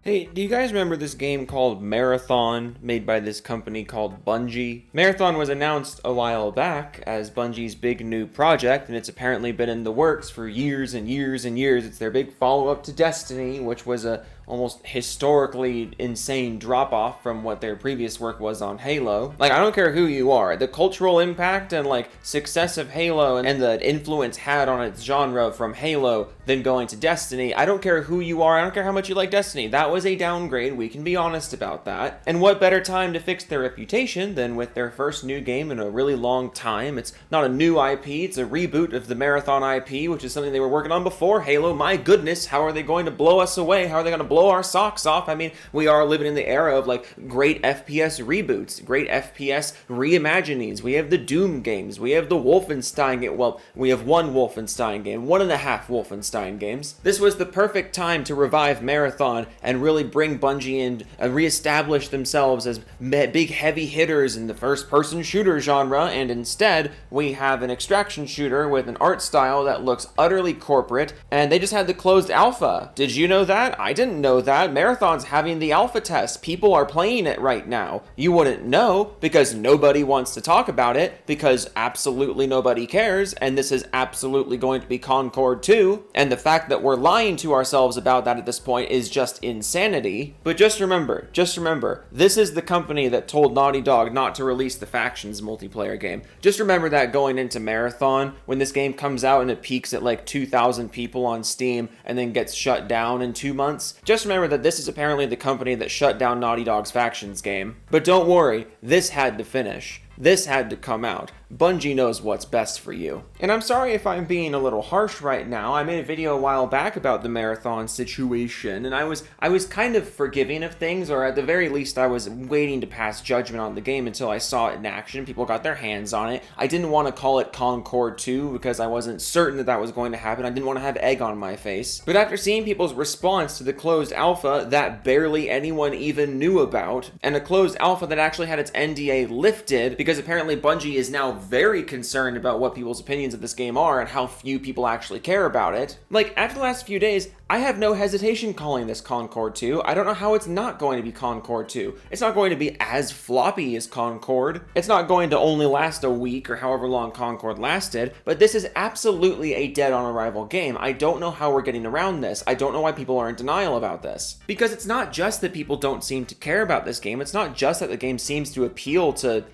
Hey, do you guys remember this game called Marathon, made by this company called Bungie? Marathon was announced a while back as Bungie's big new project, and it's apparently been in the works for years and years and years. It's their big follow-up to Destiny, which was a almost historically insane drop-off from what their previous work was on Halo. Like, I don't care who you are, the cultural impact and, success of Halo and the influence had on its genre from Halo then going to Destiny, I don't care who you are, I don't care how much you like Destiny, that was a downgrade, we can be honest about that. And what better time to fix their reputation than with their first new game in a really long time. It's not a new IP, it's a reboot of the Marathon IP, which is something they were working on before Halo. My goodness, how are they going to blow us away? How are they going to blow our socks off? I mean, we are living in the era of great FPS reboots, great FPS reimaginings. We have the Doom games, we have the Wolfenstein game. Well, we have one Wolfenstein game, 1.5 Wolfenstein games. This was the perfect time to revive Marathon and really bring Bungie in and reestablish themselves as big heavy hitters in the first-person shooter genre, and instead we have an extraction shooter with an art style that looks utterly corporate, and they just had the closed alpha. Did you know that? I didn't know that. Marathon's having the alpha test. People are playing it right now. You wouldn't know because nobody wants to talk about it, because absolutely nobody cares, and this is absolutely going to be Concord 2, and the fact that we're lying to ourselves about that at this point is just insanity. But just remember, this is the company that told Naughty Dog not to release the Factions multiplayer game. Just remember that going into Marathon, when this game comes out and it peaks at 2,000 people on Steam and then gets shut down in 2 months, just remember that this is apparently the company that shut down Naughty Dog's Factions game. But don't worry, this had to finish. This had to come out. Bungie knows what's best for you. And I'm sorry if I'm being a little harsh right now. I made a video a while back about the Marathon situation, and I was kind of forgiving of things, or at the very least I was waiting to pass judgment on the game until I saw it in action. People got their hands on it. I didn't want to call it Concord 2 because I wasn't certain that that was going to happen. I didn't want to have egg on my face. But after seeing people's response to the closed alpha that barely anyone even knew about, and a closed alpha that actually had its NDA lifted because apparently Bungie is now very concerned about what people's opinions of this game are and how few people actually care about it. After the last few days, I have no hesitation calling this Concord 2. I don't know how it's not going to be Concord 2. It's not going to be as floppy as Concord. It's not going to only last a week or however long Concord lasted, but this is absolutely a dead-on-arrival game. I don't know how we're getting around this. I don't know why people are in denial about this. Because it's not just that people don't seem to care about this game. It's not just that the game seems to appeal to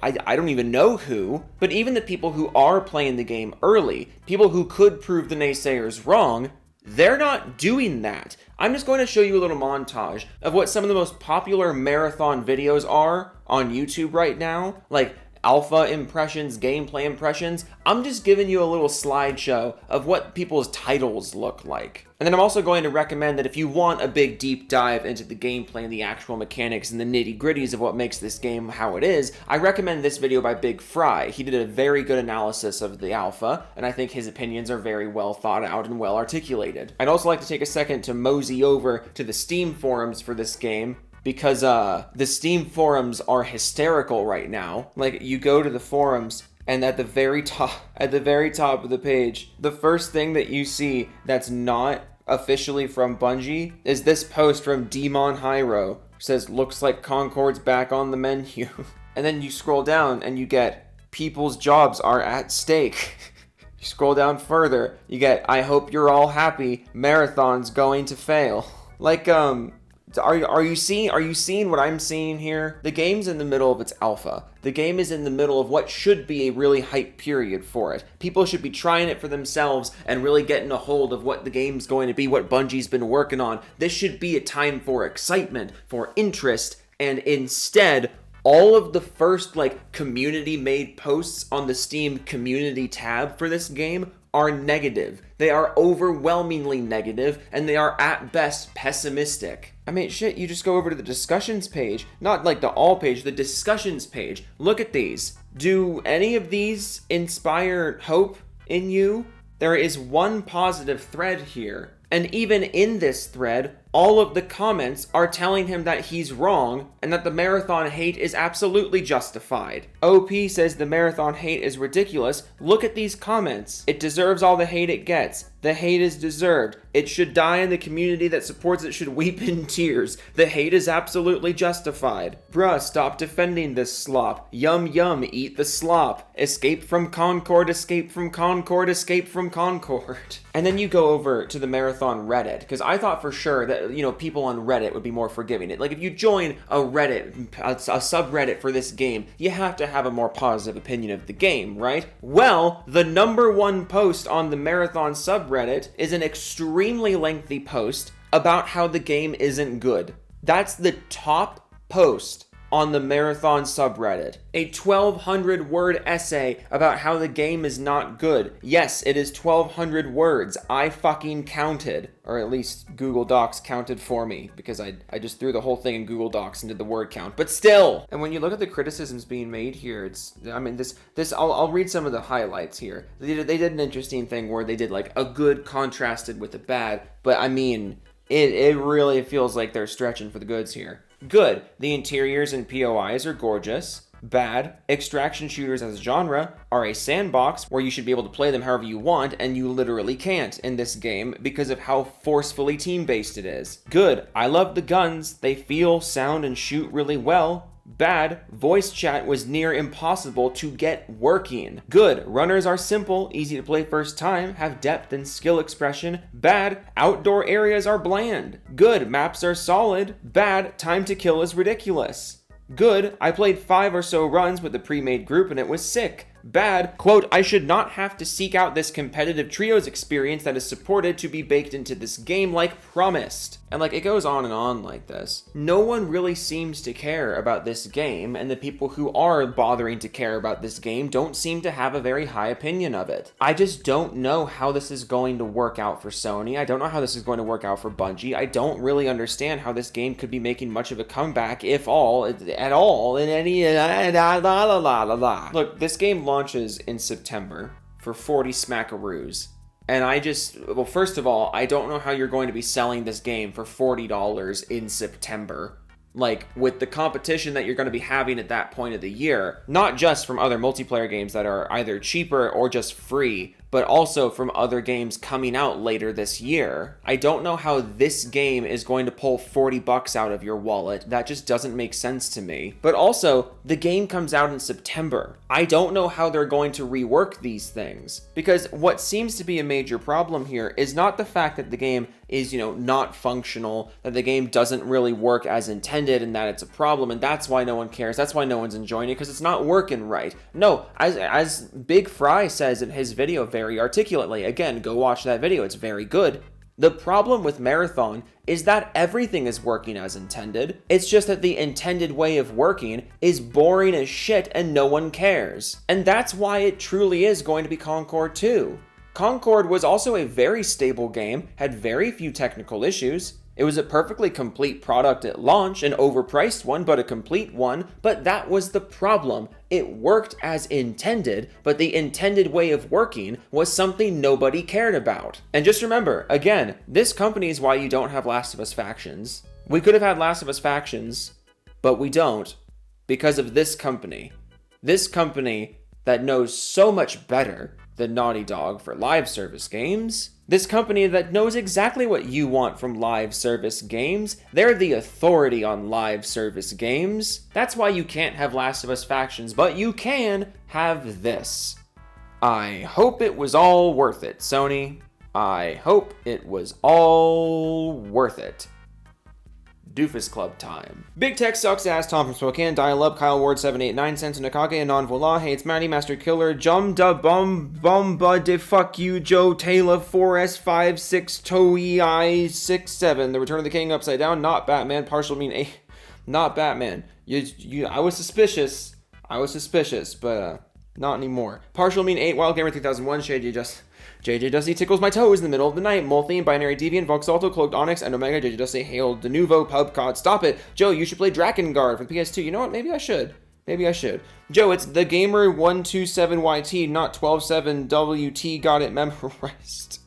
I don't even know who, but even the people who are playing the game early, people who could prove the naysayers wrong, they're not doing that. I'm just going to show you a little montage of what some of the most popular Marathon videos are on YouTube right now, alpha impressions, gameplay impressions. I'm just giving you a little slideshow of what people's titles look like. And then I'm also going to recommend that if you want a big deep dive into the gameplay and the actual mechanics and the nitty-gritties of what makes this game how it is, I recommend this video by Big Fry. He did a very good analysis of the alpha, and I think his opinions are very well thought out and well articulated. I'd also like to take a second to mosey over to the Steam forums for this game, because the Steam forums are hysterical right now. You go to the forums, and at the very top of the page, the first thing that you see that's not officially from Bungie is this post from Demon Hyro. It says, "Looks like Concord's back on the menu." And then you scroll down and you get, "People's jobs are at stake." You scroll down further, you get, "I hope you're all happy. Marathon's going to fail." Are you seeing what I'm seeing here? The game's in the middle of its alpha. The game is in the middle of what should be a really hype period for it. People should be trying it for themselves and really getting a hold of what the game's going to be, what Bungie's been working on. This should be a time for excitement, for interest, and instead, all of the first community-made posts on the Steam community tab for this game are negative. They are overwhelmingly negative, and they are at best pessimistic. I mean, shit, you just go over to the discussions page, not the all page, the discussions page. Look at these. Do any of these inspire hope in you? There is one positive thread here. And even in this thread, all of the comments are telling him that he's wrong and that the Marathon hate is absolutely justified. OP says the Marathon hate is ridiculous. Look at these comments. It deserves all the hate it gets. The hate is deserved. It should die, and the community that supports it should weep in tears. The hate is absolutely justified. Bruh, stop defending this slop. Yum yum, eat the slop. Escape from Concord, escape from Concord, escape from Concord. And then you go over to the Marathon Reddit, because I thought for sure that, people on Reddit would be more forgiving. Like, if you join a Reddit, a subreddit for this game, you have to have a more positive opinion of the game, right? Well, the #1 post on the Marathon subreddit is an extremely lengthy post about how the game isn't good. That's the top post on the Marathon subreddit. A 1,200 word essay about how the game is not good. Yes, it is 1,200 words. I fucking counted. Or at least Google Docs counted for me, because I just threw the whole thing in Google Docs and did the word count. But still! And when you look at the criticisms being made here, I'll read some of the highlights here. They did an interesting thing where they did like a good contrasted with a bad, but it really feels like they're stretching for the goods here. Good. The interiors and POIs are gorgeous. Bad. Extraction shooters as a genre are a sandbox where you should be able to play them however you want, and you literally can't in this game because of how forcefully team-based it is. Good. I love the guns. They feel, sound, and shoot really well. Bad. Voice chat was near impossible to get working. Good. Runners are simple, easy to play first time, have depth and skill expression. Bad. Outdoor areas are bland. Good. Maps are solid. Bad. Time to kill is ridiculous. Good. I played 5 or so runs with the pre-made group and it was sick. Bad. Quote, I should not have to seek out this competitive trios experience that is supported to be baked into this game like promised. And it goes on and on like this. No one really seems to care about this game, and the people who are bothering to care about this game don't seem to have a very high opinion of it. I just don't know how this is going to work out for Sony. I don't know how this is going to work out for Bungie. I don't really understand how this game could be making much of a comeback, if all, at all, in any Look, this game launches in September for 40 smackaroos. And first of all, I don't know how you're going to be selling this game for $40 in September. With the competition that you're going to be having at that point of the year, not just from other multiplayer games that are either cheaper or just free, but also from other games coming out later this year. I don't know how this game is going to pull $40 out of your wallet. That just doesn't make sense to me. But also, the game comes out in September. I don't know how they're going to rework these things. Because what seems to be a major problem here is not the fact that the game is, not functional, that the game doesn't really work as intended, and that it's a problem, and that's why no one cares, that's why no one's enjoying it, because it's not working right. No, as Big Fry says in his video very articulately, again, go watch that video, it's very good. The problem with Marathon is that everything is working as intended. It's just that the intended way of working is boring as shit and no one cares. And that's why it truly is going to be Concord 2. Concord was also a very stable game, had very few technical issues. It was a perfectly complete product at launch, an overpriced one, but a complete one. But that was the problem. It worked as intended, but the intended way of working was something nobody cared about. And just remember, again, this company is why you don't have Last of Us Factions. We could have had Last of Us Factions, but we don't, because of this company. This company that knows so much better than Naughty Dog for live service games. This company that knows exactly what you want from live service games. They're the authority on live service games. That's why you can't have Last of Us Factions, but you can have this. I hope it was all worth it, Sony. I hope it was all worth it. Doofus Club time. Big Tech sucks ass. Tom from Spokane. Dial up. Kyle Ward 789 cents. Nakage. Anon Voila. Hates Maddie. Master Killer. Jum da bum bumba de fuck you Joe Taylor 4S56 Toei I 67. The Return of the King upside down. Not Batman. Partial mean a. Not Batman. I was suspicious. But not anymore. Partial mean 8. Wild Gamer 3001. Shady just. JJ Dusty tickles my toes in the middle of the night. Molthane, Binary Deviant, Voxalto, Cloaked Onyx, and Omega. JJ Dusty hailed the Nuvo Pubcod. Stop it. Joe, you should play Drakengard for the PS2. You know what? Maybe I should. Joe, it's the Gamer 127YT, not 127WT. Got it memorized.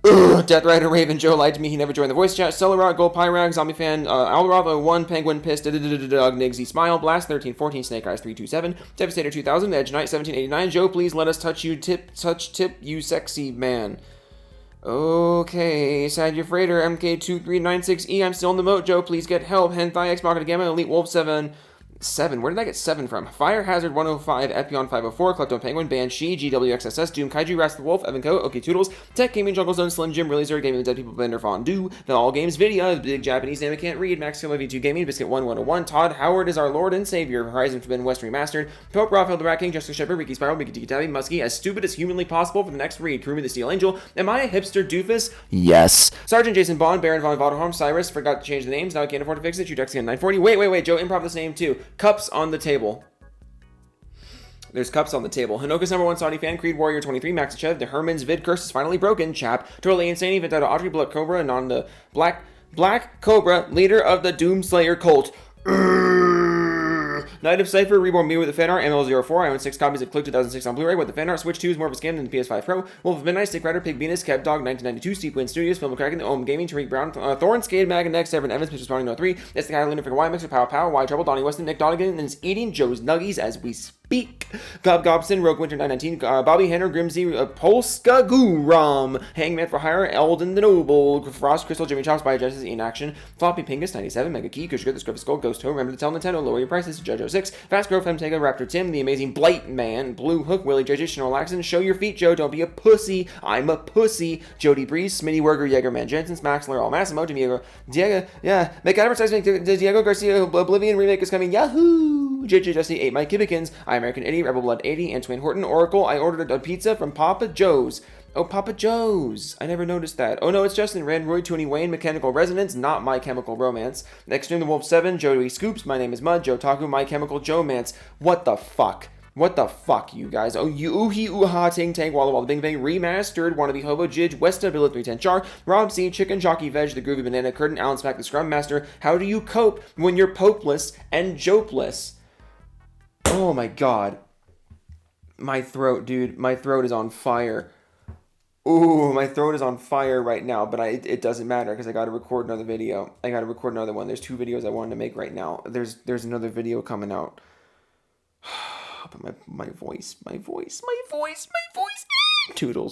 Ugh, Death Rider, Raven, Joe lied to me, he never joined the voice chat, Celarot, Gold Pyrag, Zombie Fan, Alrava 1, Penguin, Piss, Doug, Nigsy, Smile, Blast 1314, Snake Eyes 327, Devastator 2000, Edge Knight 1789, Joe, please let us touch you, tip, you sexy man. Okay, Sad Your Freighter, MK2396E, I'm still in the moat, Joe, please get help, Hentai, X Machina Gamma, Elite Wolf 7, where did I get 7 from? Fire Hazard 105, Epion 504, Klepto Penguin, Banshee, GWXSS, Doom Kaiju, Rast the Wolf, Evan Co, OK Toodles, Tech Gaming, Jungle Zone, Slim Jim, Really Zero Gaming, Dead People, Blender Fondue, The All Games Video, The Big Japanese Name I Can't Read, Max Killer V2 Gaming, Biscuit 1101, Todd Howard is our Lord and Savior, Horizon Forbidden West Remastered, Pope Raphael the Rat King, Jessica Shepard, Ricky Spiral, Mickey Tiki Tabby, Muskie, as stupid as humanly possible for the next read, Kurumi the Steel Angel, am I a hipster doofus? Yes. Sergeant Jason Bond, Baron Von Voderholm, Cyrus, forgot to change the names, now I can't afford to fix it, Judexian 940, wait, Joe, improv this name too, Cups on the table. There's cups on the table. Hanoka's #1 Saudi fan, Creed Warrior 23, Maxachev, the Herman's vid curse is finally broken, Chap, Totally Insane, Event out of Audrey, Black Cobra, and on the Black Cobra, leader of the Doomslayer cult. Night of Cypher, Reborn Me with the fan art, ML04, I own 6 copies of Click 2006 on Blu-ray with the fan art, Switch 2 is more of a scam than the PS5 Pro, Wolf of Midnight, Stick Rider, Pig Venus, Kev Dog, 1992, Steep Wind Studios, Film Kraken, The Ohm Gaming, Tariq Brown, Thorn, Skade, Mag, and Next, Evan Evans, Pitch Responding 03, it's the guy Lunar Figure Y, Mixer, Pow Pow, Y Trouble, Donnie Weston, Nick Donegan, and is eating Joe's Nuggies as we speak. Gob Gobson, Rogue Winter 919, Bobby Henner, Grimsey, Polska Guram, Hangman for Hire, Eldon the Noble, Frost Crystal, Jimmy Chops, by Justice in Action, Floppy Pingus 97, Mega Key, Kushka, the Script Skull, Ghost Toe, Remember to Tell Nintendo, Lower Your Prices, JoJo 6, Fast Growth, Femtega, Raptor Tim, The Amazing Blight Man, Blue Hook, Willie JJ, Chanel Laxon, Show Your Feet, Joe, Don't Be a Pussy, I'm a Pussy, Jody Breeze, Smitty Werger, Jaegerman Jensen, Maxler, Al Massimo, Diego, yeah, make advertisement, Diego Garcia, Oblivion remake is coming, Yahoo! JJ Jesse 8, Mike Kibbikins, I American Idiot, Rebel Blood 80, Antoine Horton, Oracle, I ordered a pizza from Papa Joe's. Oh, Papa Joe's. I never noticed that. Oh, no, it's Justin Red, Roy, Tony Wayne, Mechanical Resonance, Not My Chemical Romance. Extreme the Wolf 7, Joey Scoops, My Name is Mud, Joe Taku, My Chemical Joe-mance. What the fuck? What the fuck, you guys? Oh, you oohee ooha ting tang walla walla bing bang remastered wannabe hobo jidge Westa Billet 310 char Rob C Chicken Jockey Veg the Groovy Banana Curtain Alan Smack the Scrum Master. How do you cope when you're popeless and jopeless? Oh my god. My throat, dude. My throat is on fire. Ooh, my throat is on fire right now, but it doesn't matter because I got to record another video. I got to record another one. There's 2 videos I wanted to make right now. There's another video coming out. But my voice. Toodles.